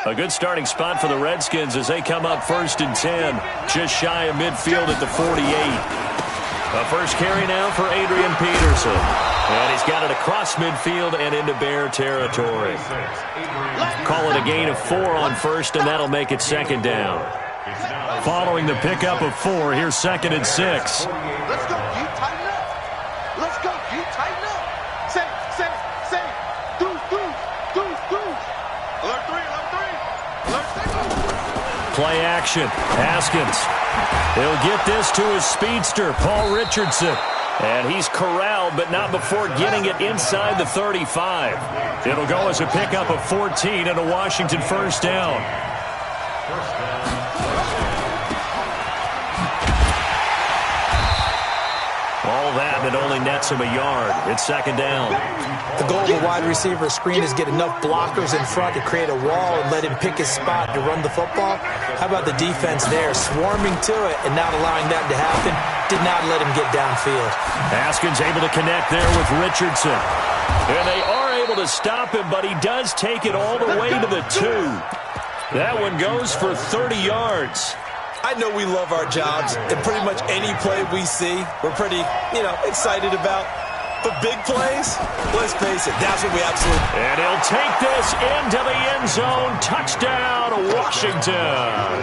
A good starting spot for the Redskins as they come up 1st and 10, just shy of midfield at the 48. A first carry now for Adrian Peterson. And he's got it across midfield and into Bear territory. Call it a gain of 4 on first, and that'll make it 2nd down. Following the pickup of 4, here's 2nd and 6. Let's go, you tighten up. Let's go, you tighten up. Say. Deuce. Alert 3. Play action. Haskins. He'll get this to his speedster, Paul Richardson. And he's corralled, but not before getting it inside the 35. It'll go as a pickup of 14 and a Washington first down. All that, and it only nets him a yard. It's 2nd down. The goal of a wide receiver screen is get enough blockers in front to create a wall and let him pick his spot to run the football. How about the defense there, swarming to it and not allowing that to happen? Did not let him get downfield. Haskins able to connect there with Richardson. And they are able to stop him, but he does take it all the way to the 2. That one goes for 30 yards. I know we love our jobs, and pretty much any play we see, we're pretty, excited about. But big plays, let's face it, that's what we absolutely... And he'll take this into the end zone. Touchdown, Washington.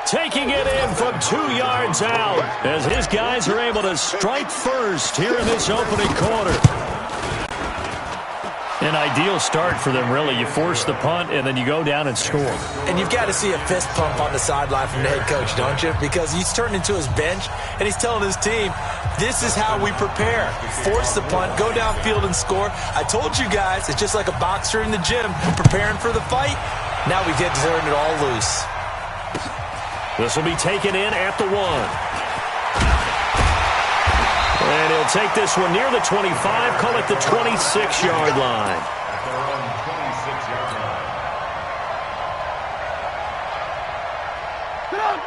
Taking it in from 2 yards out as his guys are able to strike first here in this opening quarter. An ideal start for them, really. You force the punt, and then you go down and score. And you've got to see a fist pump on the sideline from the head coach, don't you? Because he's turned into his bench, and he's telling his team, this is how we prepare. Force the punt, go downfield and score. I told you guys, it's just like a boxer in the gym preparing for the fight. Now we get to turn it all loose. This will be taken in at the 1. And he'll take this one near the 25, call it the 26-yard line.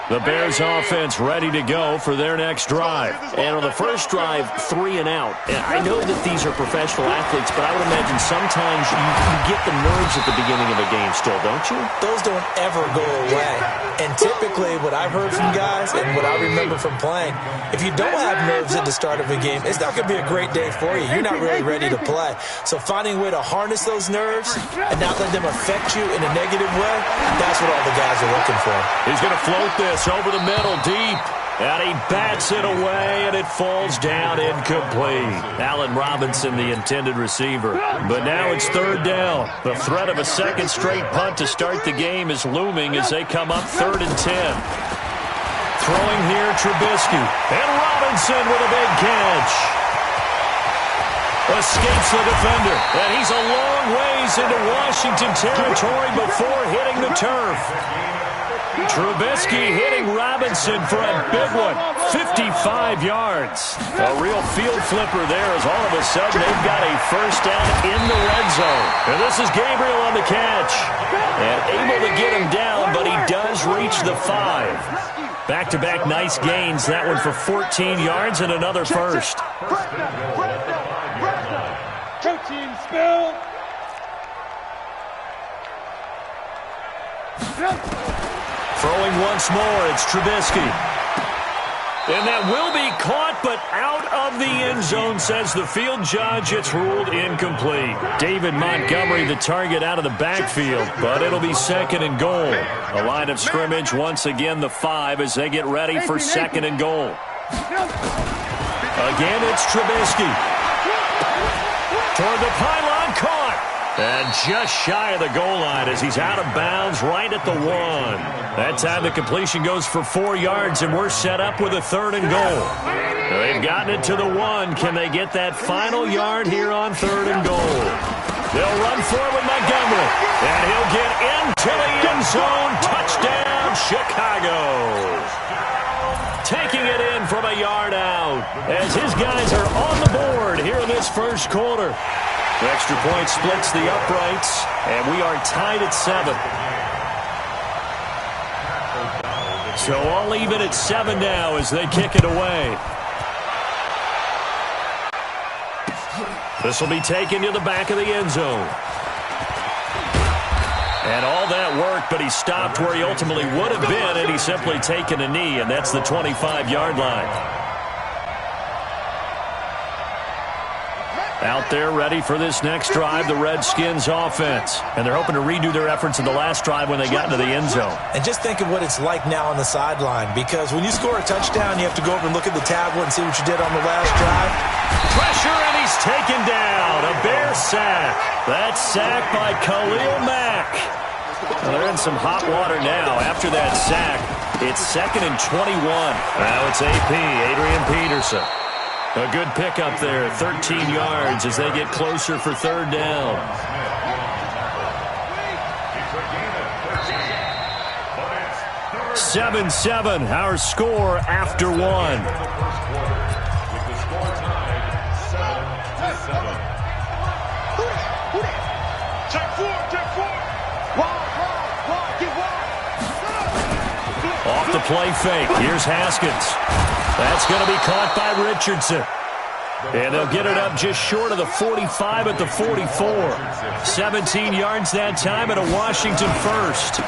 The Bears offense ready to go for their next drive. And on the first drive, 3 and out. And I know that these are professional athletes, but I would imagine sometimes you get the nerves at the beginning of a game still, don't you? Those don't ever go away. And typically what I've heard from guys and what I remember from playing, if you don't have nerves at the start of a game, it's not going to be a great day for you. You're not really ready to play. So finding a way to harness those nerves and not let them affect you in a negative way, that's what all the guys are looking for. He's going to float this over the middle deep. And he bats it away, and it falls down incomplete. Allen Robinson, the intended receiver. But now it's 3rd down. The threat of a second straight punt to start the game is looming as they come up 3rd and 10. Throwing here, Trubisky. And Robinson with a big catch. Escapes the defender. And he's a long ways into Washington territory before hitting the turf. Trubisky hitting Robinson for a big one, 55 yards. A real field flipper there as all of a sudden they've got a first down in the red zone. And this is Gabriel on the catch. And able to get him down, but he does reach the 5. Back-to-back nice gains. That one for 14 yards and another first. Coaching spill. Throwing once more, it's Trubisky. And that will be caught, but out of the end zone, says the field judge. It's ruled incomplete. David Montgomery, the target out of the backfield, but it'll be 2nd and goal. A line of scrimmage, once again, the 5 as they get ready for 2nd and goal. Again, it's Trubisky. Toward the pylon, caught. And just shy of the goal line as he's out of bounds right at the 1. That time the completion goes for 4 yards, and we're set up with a 3rd and goal. They've gotten it to the 1. Can they get that final yard here on 3rd and goal? They'll run for it with Montgomery. And he'll get into the end zone. Touchdown, Chicago. Taking it in from a yard out as his guys are on the board here in this first quarter. The extra point splits the uprights, and we are tied at 7. So all even at 7 now as they kick it away. This will be taken to the back of the end zone. And all that work, but he stopped where he ultimately would have been, and he's simply taken a knee, and that's the 25-yard line. Out there ready for this next drive, the Redskins offense. And they're hoping to redo their efforts in the last drive when they got into the end zone. And just think of what it's like now on the sideline, because when you score a touchdown, you have to go over and look at the tablet and see what you did on the last drive. Pressure, and he's taken down. A Bear sack. That's sacked by Khalil Mack. Well, they're in some hot water now. After that sack, it's 2nd and 21. Now it's AP, Adrian Peterson. A good pickup there, 13 yards as they get closer for 3rd down. "7-7", our score after one. Off the play fake. Here's Haskins. That's going to be caught by Richardson. And they'll get it up just short of the 45 at the 44. 17 yards that time and a Washington first.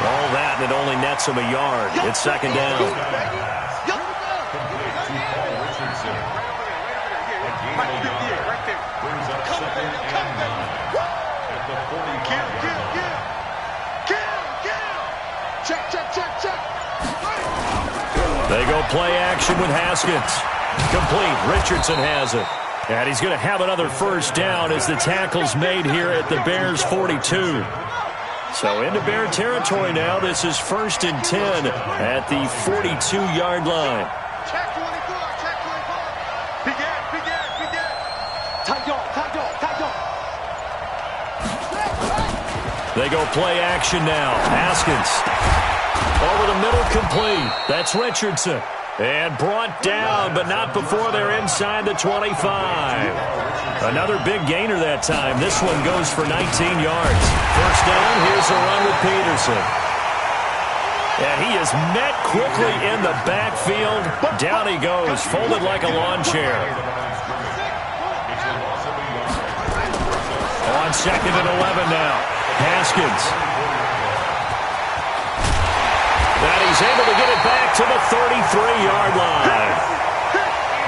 All that, and it only nets him a yard. It's 2nd down. They go play action with Haskins. Complete. Richardson has it. And he's going to have another first down as the tackle's made here at the Bears' 42. So into Bear territory now. This is 1st and 10 at the 42-yard line. Check 24, check 24. Begin. They go play action now. Haskins. Over the middle, complete. That's Richardson. And brought down, but not before they're inside the 25. Another big gainer that time. This one goes for 19 yards. First down, here's a run with Peterson. And he is met quickly in the backfield. Down he goes, folded like a lawn chair. On 2nd and 11 now. Haskins. And he's able to get it back to the 33-yard line.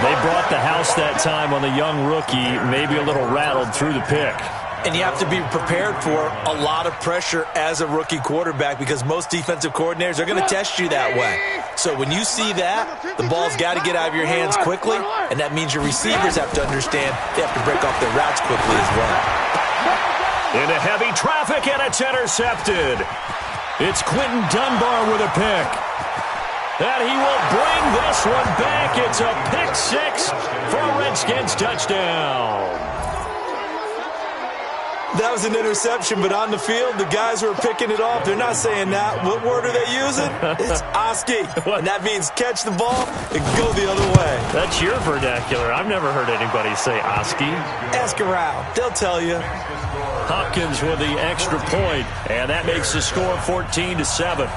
They brought the house that time on the young rookie, maybe a little rattled through the pick. And you have to be prepared for a lot of pressure as a rookie quarterback because most defensive coordinators are going to test you that way. So when you see that, the ball's got to get out of your hands quickly, and that means your receivers have to understand they have to break off their routes quickly as well. Into heavy traffic, and it's intercepted. It's Quentin Dunbar with a pick. And he will bring this one back. It's a pick 6 for a Redskins touchdown. That was an interception, but on the field, the guys who are picking it off, they're not saying that. What word are they using? It's Oski. And that means catch the ball and go the other way. That's your vernacular. I've never heard anybody say Oski. Ask around. They'll tell you. Hopkins with the extra point, and that makes the score 14-7.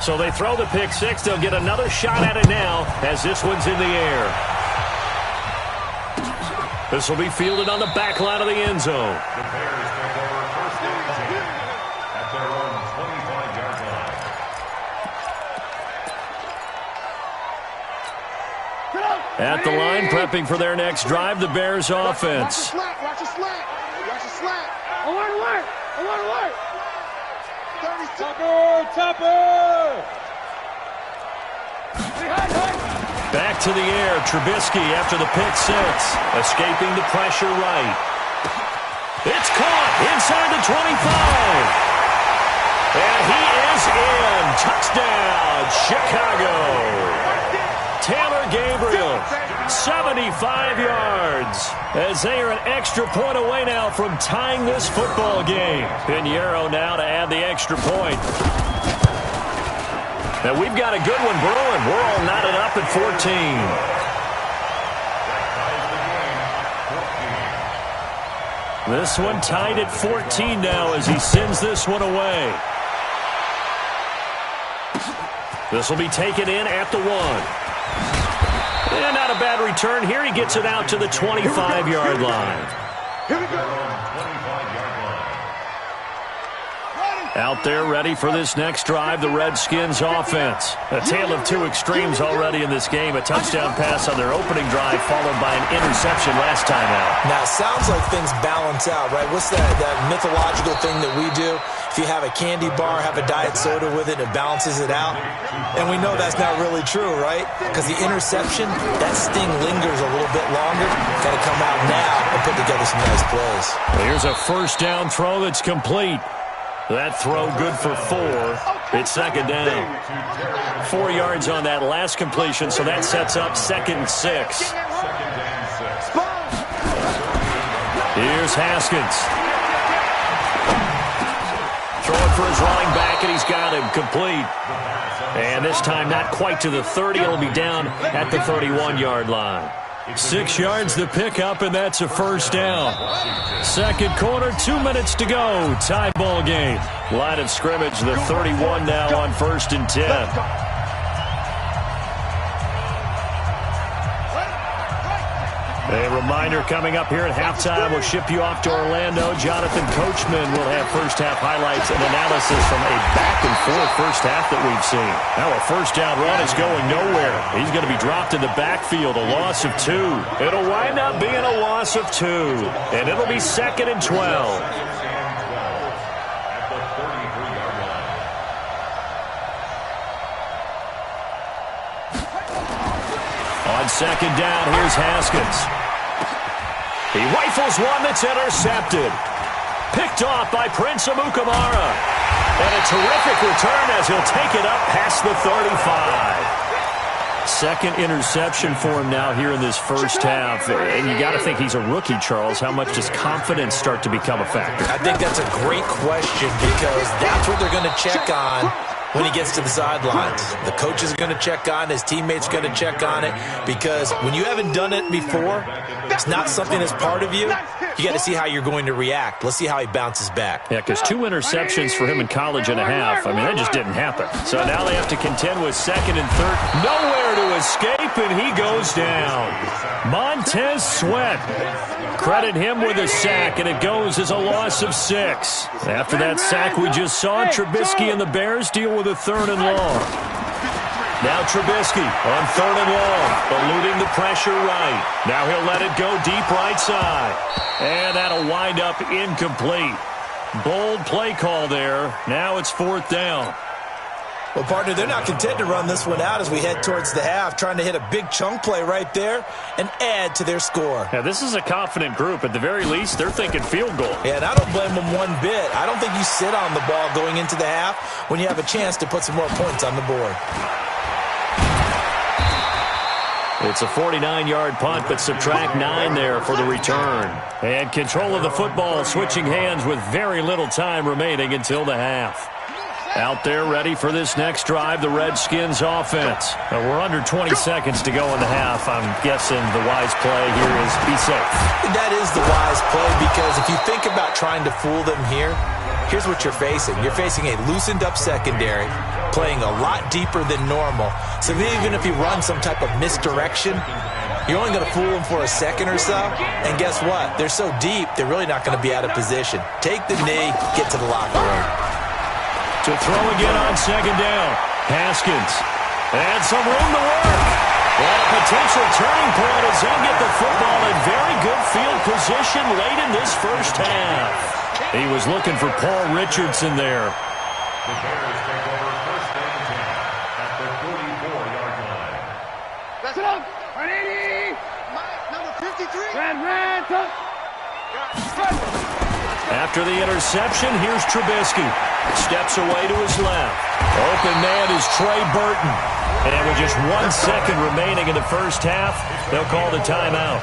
So they throw the pick 6. They'll get another shot at it now as this one's in the air. This will be fielded on the back line of the end zone. At the line, prepping for their next drive, the Bears offense. Watch the slack. Alert! Topper! Back to the air, Trubisky after the pick 6, escaping the pressure right. It's caught inside the 25. And he is in. Touchdown, Chicago. Taylor Gabriel, 75 yards, as they are an extra point away now from tying this football game. Pinheiro now to add the extra point. Now we've got a good one brewing. We're all knotted up at 14. This one tied at 14 now as he sends this one away. This will be taken in at the 1. And not a bad return here. He gets it out to the 25-yard line. Here we go. Out there ready for this next drive, the Redskins offense. A tale of two extremes already in this game. A touchdown pass on their opening drive followed by an interception last time out. Now, it sounds like things balance out, right? What's that mythological thing that we do? If you have a candy bar, have a diet soda with it, it balances it out. And we know that's not really true, right? Because the interception, that sting lingers a little bit longer. Got to come out now and put together some nice plays. Here's a first down throw that's complete. That throw good for 4. It's second down. 4 yards on that last completion, so that sets up 2nd and 6. Here's Haskins. Throwing for his running back, and he's got him complete. And this time not quite to the 30. It'll be down at the 31-yard line. 6 yards the pickup, and that's a first down. Second quarter, 2 minutes to go. Tie ball game. Line of scrimmage, the 31 now on 1st and 10. A reminder coming up here at halftime. We'll ship you off to Orlando. Jonathan Coachman will have first-half highlights and analysis from a back-and-forth first half that we've seen. Now a first-down run is going nowhere. He's going to be dropped in the backfield, a loss of 2. It'll wind up being a loss of 2, and it'll be 2nd and 12. On second down, here's Haskins. He rifles one that's intercepted. Picked off by Prince Amukamara. And a terrific return as he'll take it up past the 35. Second interception for him now here in this first half. And you got to think he's a rookie, Charles. How much does confidence start to become a factor? I think that's a great question because that's what they're going to check on when he gets to the sidelines. The coach is going to check on it. His teammates are going to check on it because when you haven't done it before, it's not something that's part of you. You got to see how you're going to react. Let's see how he bounces back. Yeah, because 2 interceptions for him in college and a half. I mean, that just didn't happen. So now they have to contend with 2nd and 3rd. Nowhere to escape, and he goes down. Montez Sweat. Credit him with a sack, and it goes as a loss of 6. After that sack we just saw, Trubisky and the Bears deal with a 3rd and long. Now Trubisky on 3rd and long, eluding the pressure right. Now he'll let it go deep right side. And that'll wind up incomplete. Bold play call there. Now it's 4th down. Well, partner, they're not content to run this one out as we head towards the half, trying to hit a big chunk play right there and add to their score. Yeah, this is a confident group. At the very least, they're thinking field goal. Yeah, and I don't blame them one bit. I don't think you sit on the ball going into the half when you have a chance to put some more points on the board. It's a 49-yard punt, but subtract 9 there for the return. And control of the football switching hands with very little time remaining until the half. Out there ready for this next drive, the Redskins offense. We're under 20 seconds to go in the half. I'm guessing the wise play here is be safe. That is the wise play because if you think about trying to fool them here, here's what you're facing. You're facing a loosened up secondary, playing a lot deeper than normal. So even if you run some type of misdirection, you're only going to fool them for a second or so. And guess what? They're so deep, they're really not going to be out of position. Take the knee, get to the locker room. To throw again on second down. Haskins. And some room to work. And a potential turning point as he'll get the football in very good field position late in this first half. He was looking for Paul Richardson there. The Bears take over 1st and 10 at the 44-yard line. That's it. 180. Number 53. Red, After the interception, here's Trubisky. Steps away to his left. Open man is Trey Burton. And with just 1 second remaining in the first half, they'll call the timeout.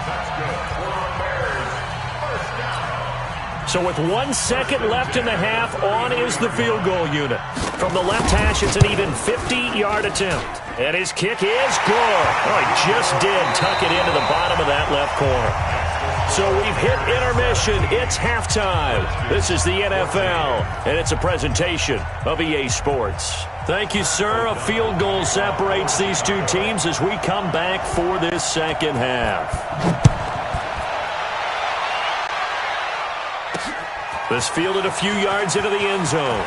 That's good for the Bears. First down. So with 1 second left in the half, on is the field goal unit. From the left hash, it's an even 50-yard attempt. And his kick is good. Oh, he just did tuck it into the bottom of that left corner. So we've hit intermission. It's halftime. This is the NFL, and it's a presentation of EA Sports. Thank you, sir. A field goal separates these two teams as we come back for this second half. This fielded a few yards into the end zone.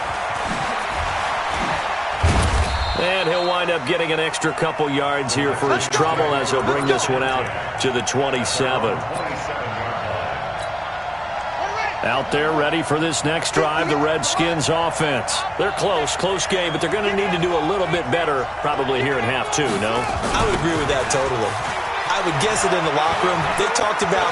And he'll wind up getting an extra couple yards here for his trouble as he'll bring this one out to the 27. Out there ready for this next drive, the Redskins offense. They're close game, but they're going to need to do a little bit better probably here in half two, no? I would agree with that totally. I would guess it in the locker room. They talked about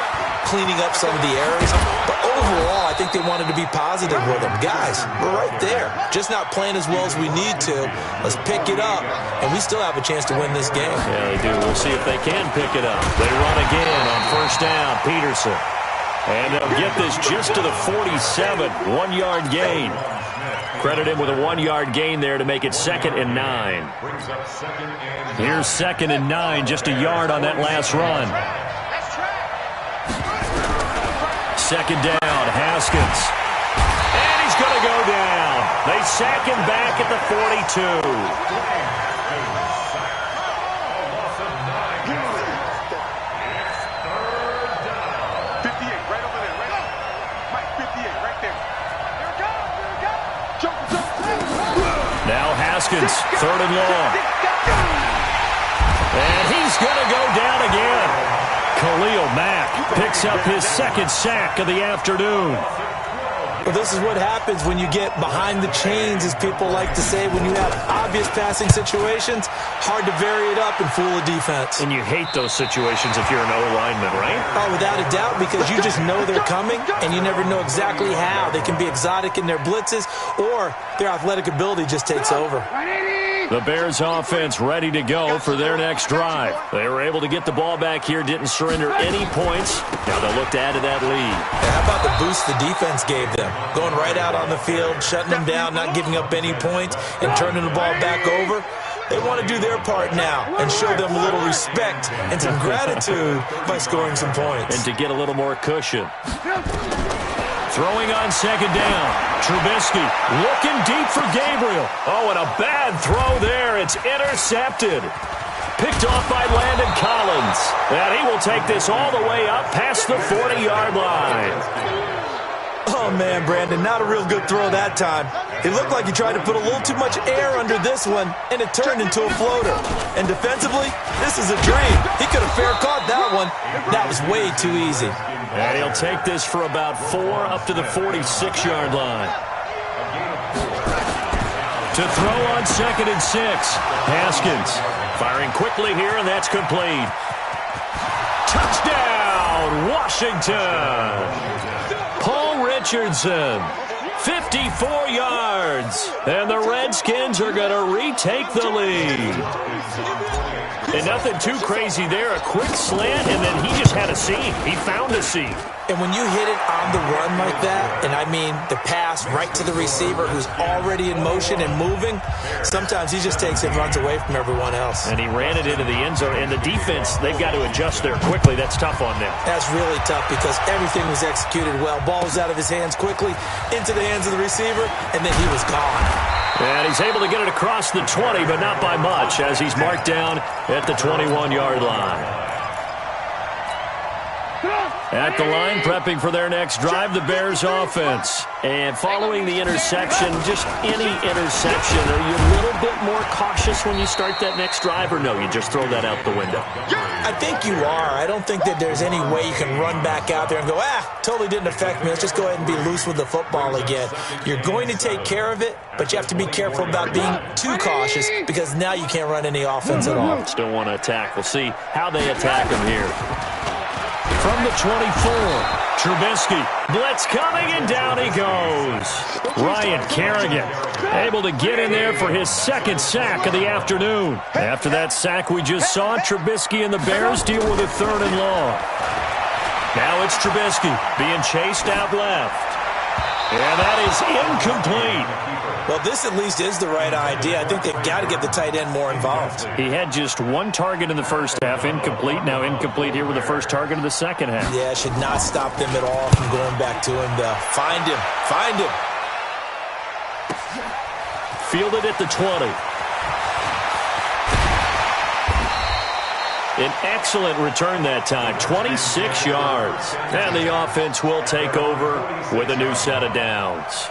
cleaning up some of the errors, but overall, I think they wanted to be positive with them. Guys, we're right there. Just not playing as well as we need to. Let's pick it up, and we still have a chance to win this game. Yeah, they do. We'll see if they can pick it up. They run again on first down, Peterson. And they'll get this just to the 47, 1-yard gain. Credit him with a 1-yard gain there to make it 2nd and 9. Here's 2nd and 9, just a yard on that last run. 2nd down, Haskins. And he's going to go down. They sack him back at the 42. Haskins, 3rd and long. And he's going to go down again. Khalil Mack picks up his 2nd sack of the afternoon. Well, this is what happens when you get behind the chains, as people like to say. When you have obvious passing situations, hard to vary it up and fool a defense. And you hate those situations if you're an O-lineman, right? Oh, without a doubt, because you just know they're coming, and you never know exactly how. They can be exotic in their blitzes, or their athletic ability just takes over. The Bears offense ready to go for their next drive. They were able to get the ball back here, didn't surrender any points. Now they'll look to add to that lead. How about the boost the defense gave them? Going right out on the field, shutting them down, not giving up any points, and turning the ball back over. They want to do their part now and show them a little respect and some gratitude by scoring some points. And to get a little more cushion. Throwing on 2nd down. Trubisky looking deep for Gabriel. Oh, and a bad throw there. It's intercepted. Picked off by Landon Collins. And he will take this all the way up past the 40-yard line. Oh, man, Brandon, not a real good throw that time. It looked like he tried to put a little too much air under this one, and it turned into a floater. And defensively, this is a dream. He could have fair caught that one. That was way too easy. And he'll take this for about 4 up to the 46-yard line. To throw on 2nd and 6. Haskins firing quickly here, and that's complete. Touchdown, Washington. Paul Richardson, 54 yards. And the Redskins are going to retake the lead. And nothing too crazy there. A quick slant, and then he just had a seam. He found a seam. And when you hit it on the run like that, and I mean the pass right to the receiver who's already in motion and moving, sometimes he just takes it and runs away from everyone else. And he ran it into the end zone. And the defense, they've got to adjust there quickly. That's tough on them. That's really tough because everything was executed well. Ball was out of his hands quickly, into the hands of the receiver, and then he was gone. And he's able to get it across the 20, but not by much, as he's marked down at the 21-yard line. At the line, prepping for their next drive, the Bears offense. And following the interception, just any interception, are you a little bit more cautious when you start that next drive, or no, you just throw that out the window? I think you are. I don't think that there's any way you can run back out there and go, totally didn't affect me. Let's just go ahead and be loose with the football again. You're going to take care of it, but you have to be careful about being too cautious because now you can't run any offense at all. Still want to attack. We'll see how they attack him here. From the 24, Trubisky, blitz coming, and down he goes. Ryan Kerrigan able to get in there for his 2nd sack of the afternoon. After that sack we just saw, Trubisky and the Bears deal with a 3rd and long. Now it's Trubisky being chased out left. And that is incomplete. Well, this at least is the right idea. I think they've got to get the tight end more involved. He had just one target in the first half, incomplete. Now incomplete here with the first target of the second half. Yeah, it should not stop them at all from going back to him to find him. Find him. Fielded at the 20. An excellent return that time, 26 yards. And the offense will take over with a new set of downs.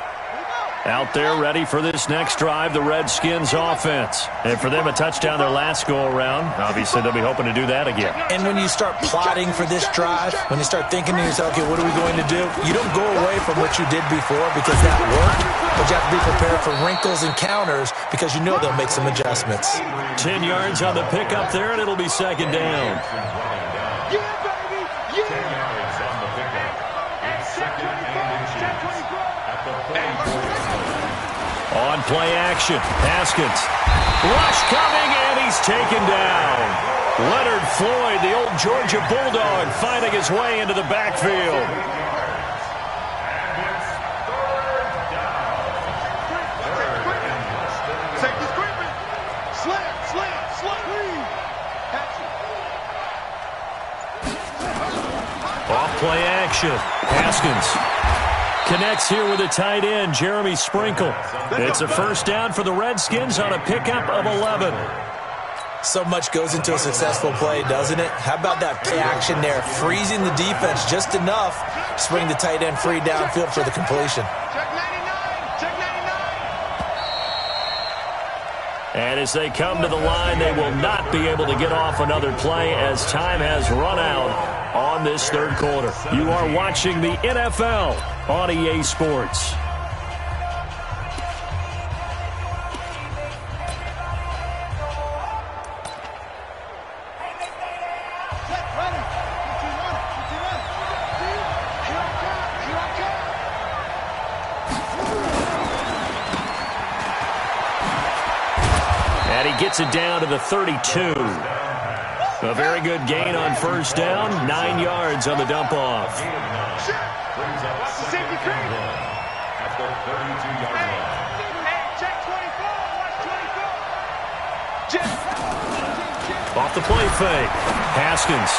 Out there ready for this next drive, the Redskins offense. And for them, a touchdown their last go-around. Obviously, they'll be hoping to do that again. And when you start plotting for this drive, when you start thinking to yourself, okay, what are we going to do? You don't go away from what you did before because that worked, but you have to be prepared for wrinkles and counters because you know they'll make some adjustments. 10 yards on the pickup there, and it'll be second down. Yeah, baby! Yeah! 10 yards on the pickup. It's second and inches at the 34. On play action, Haskins. Rush coming, and he's taken down. Leonard Floyd, the old Georgia Bulldog, finding his way into the backfield. And it's third down. Third and less than Take the screaming! Slam! Slam! Slam! Off play action, Haskins. Connects here with a tight end, Jeremy Sprinkle. It's a first down for the Redskins on a pickup of 11. So much goes into a successful play, doesn't it? How about that play action there? Freezing the defense just enough to bring the tight end free downfield for the completion. Check 99! Check 99! And as they come to the line, they will not be able to get off another play as time has run out on this third quarter. You are watching the NFL on EA Sports. And he gets it down to the 32. A very good gain on first down, 9 yards on the dump-off. brings up second and 1 at the 32-yard line. Check 24. Watch 24. Off the play fake. Haskins.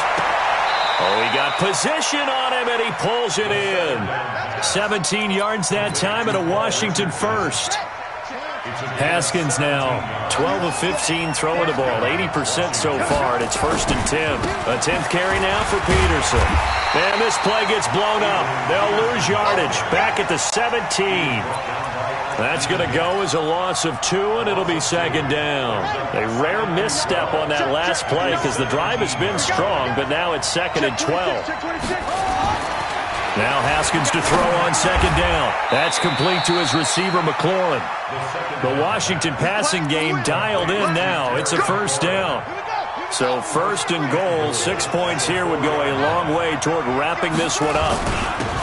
Oh, he got position on him, and he pulls it in. 17 yards that time and a Washington first. Haskins now 12 of 15 throwing the ball, 80% so far, and it's first and 10. A 10th carry now for Peterson. And this play gets blown up. They'll lose yardage back at the 17. That's going to go as a loss of 2, and it'll be second down. A rare misstep on that last play because the drive has been strong, but now it's second and 12. Now Haskins to throw on second down. That's complete to his receiver, McLaurin. The Washington passing game dialed in now. It's a first down. So first and goal, 6 points here would go a long way toward wrapping this one up.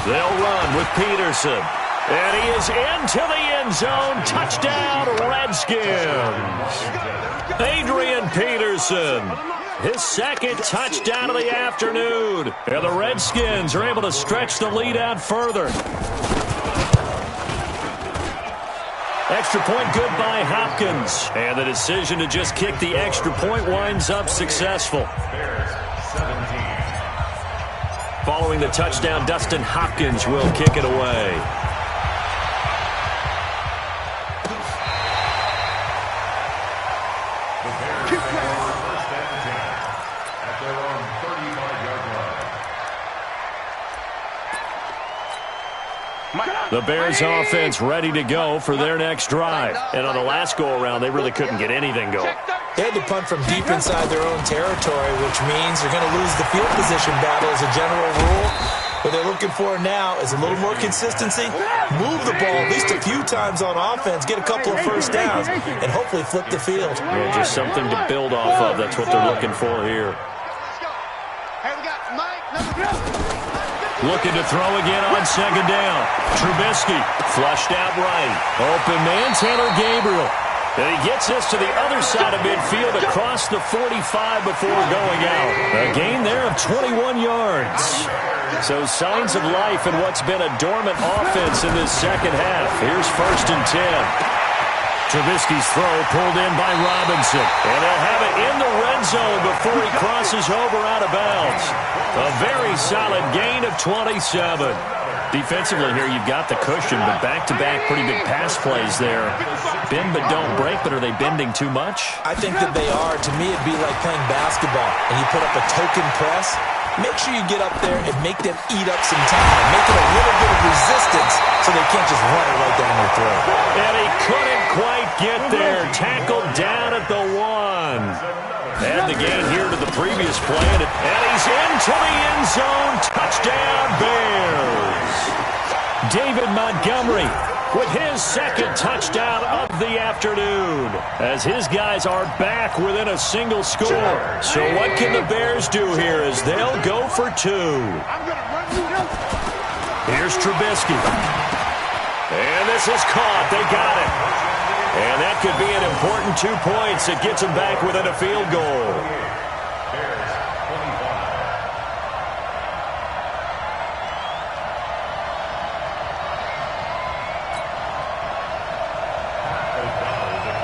They'll run with Peterson. And he is into the end zone. Touchdown, Redskins. Adrian Peterson. His second touchdown of the afternoon. And the Redskins are able to stretch the lead out further. Extra point good by Hopkins. And the decision to just kick the extra point winds up successful. Following the touchdown, Dustin Hopkins will kick it away. The Bears offense ready to go for their next drive. And on the last go-around, they really couldn't get anything going. They had to punt from deep inside their own territory, which means they're going to lose the field position battle as a general rule. What they're looking for now is a little more consistency, move the ball at least a few times on offense, get a couple of first downs, and hopefully flip the field. Yeah, just something to build off of. That's what they're looking for here. Looking to throw again on second down. Trubisky flushed out right. Open man, Taylor Gabriel. And he gets this to the other side of midfield across the 45 before going out. A gain there of 21 yards. So signs of life in what's been a dormant offense in this second half. Here's 1st and 10. Trubisky's throw pulled in by Robinson. And they'll have it in the red zone before he crosses over out of bounds. A very solid gain of 27. Defensively here, you've got the cushion, but back-to-back pretty big pass plays there. Bend but don't break, but are they bending too much? I think that they are. To me, it'd be like playing basketball, and you put up a token press. Make sure you get up there and make them eat up some time. Make it a little bit of resistance so they can't just run it right down their throat. And he couldn't quite get there. Tackled down at the 1. And the gain here to the previous play. And he's into the end zone. Touchdown, Bears. David Montgomery with his second touchdown of the afternoon, as his guys are back within a single score. So what can the Bears do here as they'll go for 2? Here's Trubisky. And this is caught. They got it. And that could be an important 2 points that gets them back within a field goal.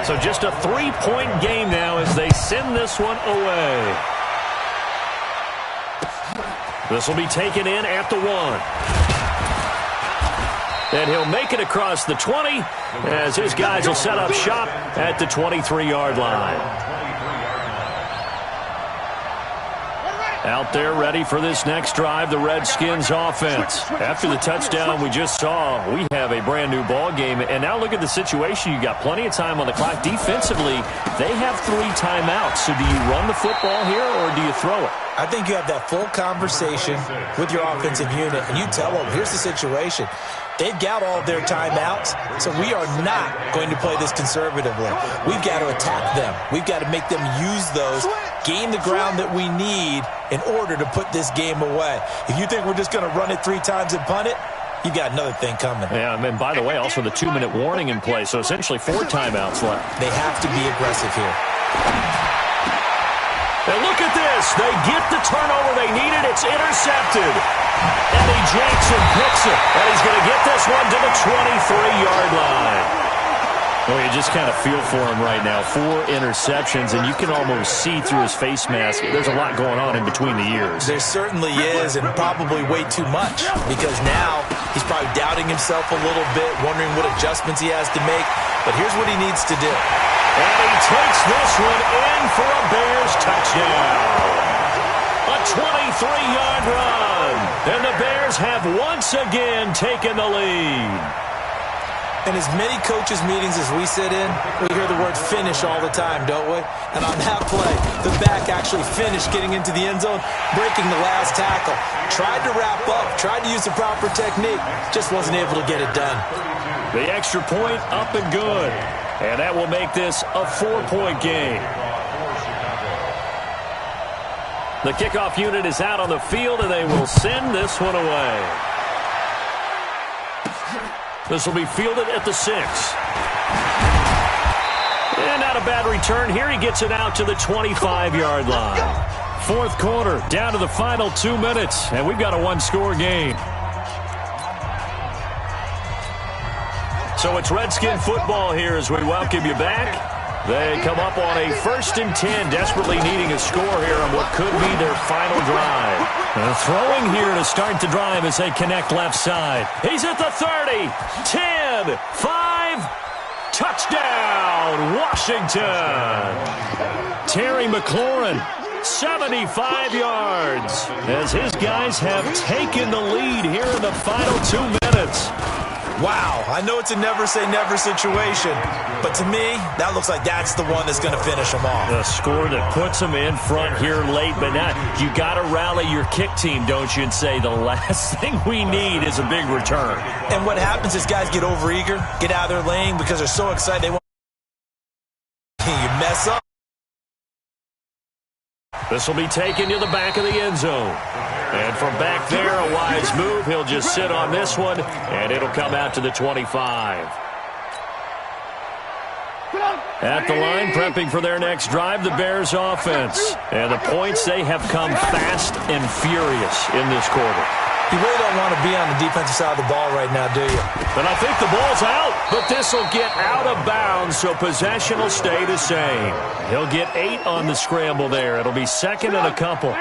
So just a 3-point game now as they send this one away. This will be taken in at the 1. And he'll make it across the 20 as his guys will set up shop at the 23-yard line. Out there ready for this next drive, the Redskins offense. After the touchdown we just saw, we have a brand new ball game. And now look at the situation. You got plenty of time on the clock. Defensively, they have 3 timeouts. So do you run the football here or do you throw it? I think you have that full conversation with your offensive unit, and you tell them, here's the situation. They've got all their timeouts, so we are not going to play this conservatively. We've got to attack them. We've got to make them use those, gain the ground that we need in order to put this game away. If you think we're just going to run it 3 times and punt it, you've got another thing coming. Yeah, and by the way, also the 2-minute warning in play, so essentially 4 timeouts left. They have to be aggressive here. And look at this. They get the turnover they needed. It's intercepted. Eddie Jackson picks it. And he's going to get this one to the 23-yard line. Well, you just kind of feel for him right now. 4 interceptions, and you can almost see through his face mask. There's a lot going on in between the ears. There certainly is, and probably way too much, because now he's probably doubting himself a little bit, wondering what adjustments he has to make. But here's what he needs to do. And he takes this one in for a Bears touchdown. A 23-yard run. And the Bears have once again taken the lead. In as many coaches' meetings as we sit in, we hear the word finish all the time, don't we? And on that play, the back actually finished getting into the end zone, breaking the last tackle. Tried to wrap up, tried to use the proper technique, just wasn't able to get it done. The extra point up and good. And that will make this a 4-point game. The kickoff unit is out on the field, and they will send this one away. This will be fielded at the 6. And not a bad return here. He gets it out to the 25-yard line. 4th quarter, down to the final 2 minutes, and we've got a 1-score game. So it's Redskin football here as we welcome you back. They come up on a 1st and 10, desperately needing a score here on what could be their final drive. Throwing here to start the drive as they connect left side. He's at the 30, 10, 5, touchdown, Washington. Terry McLaurin, 75 yards, as his guys have taken the lead here in the final 2 minutes. Wow, I know it's a never-say-never situation, but to me, that looks like that's the one that's going to finish them off. The score that puts them in front here late, but now you got to rally your kick team, don't you, and say the last thing we need is a big return. And what happens is guys get overeager, get out of their lane because they're so excited they want you mess up. This will be taken to the back of the end zone. And from back there, a wise move. He'll just sit on this one, and it'll come out to the 25. At the line, prepping for their next drive, the Bears offense. And the points, they have come fast and furious in this quarter. You really don't want to be on the defensive side of the ball right now, do you? And I think the ball's out, but this will get out of bounds, so possession will stay the same. He'll get 8 on the scramble there. It'll be second and a couple.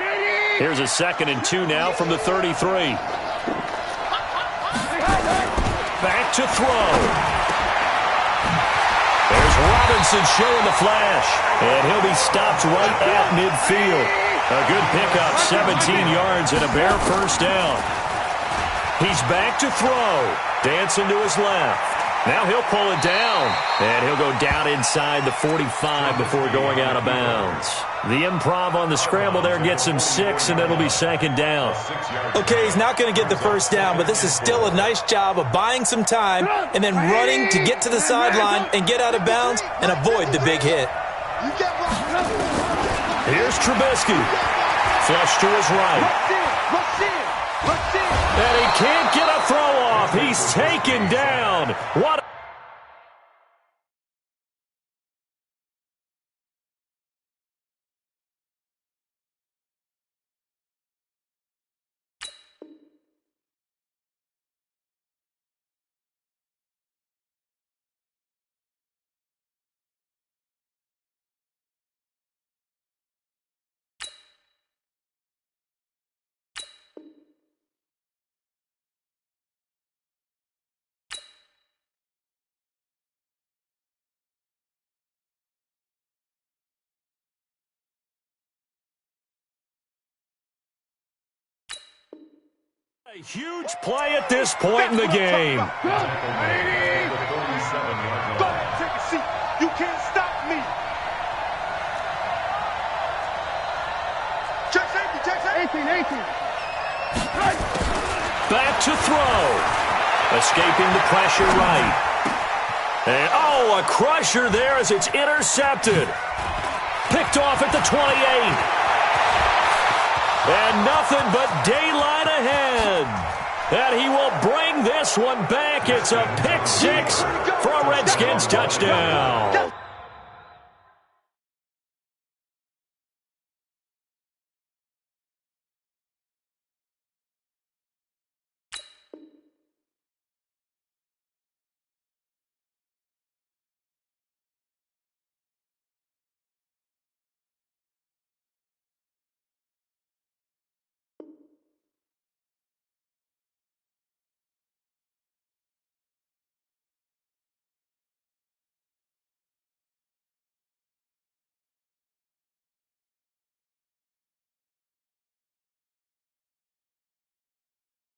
Here's a 2nd and 2 now from the 33. Back to throw. There's Robinson showing the flash, and he'll be stopped right at midfield. A good pickup, 17 yards and a Bear first down. He's back to throw. Dancing to his left. Now he'll pull it down, and he'll go down inside the 45 before going out of bounds. The improv on the scramble there gets him 6, and it'll be 2nd down. Okay, he's not going to get the first down, but this is still a nice job of buying some time and then running to get to the sideline and get out of bounds and avoid the big hit. Here's Trubisky. Flush to his right. And he can't get a throw off. He's taken down. What? A huge play at this point in the game. Go ahead, take a seat. You can't stop me. Check safety. 18. Back to throw. Escaping the pressure right. And, a crusher there as it's intercepted. Picked off at the 28. And nothing but daylight ahead. And he will bring this one back. It's a pick 6 for a Redskins touchdown.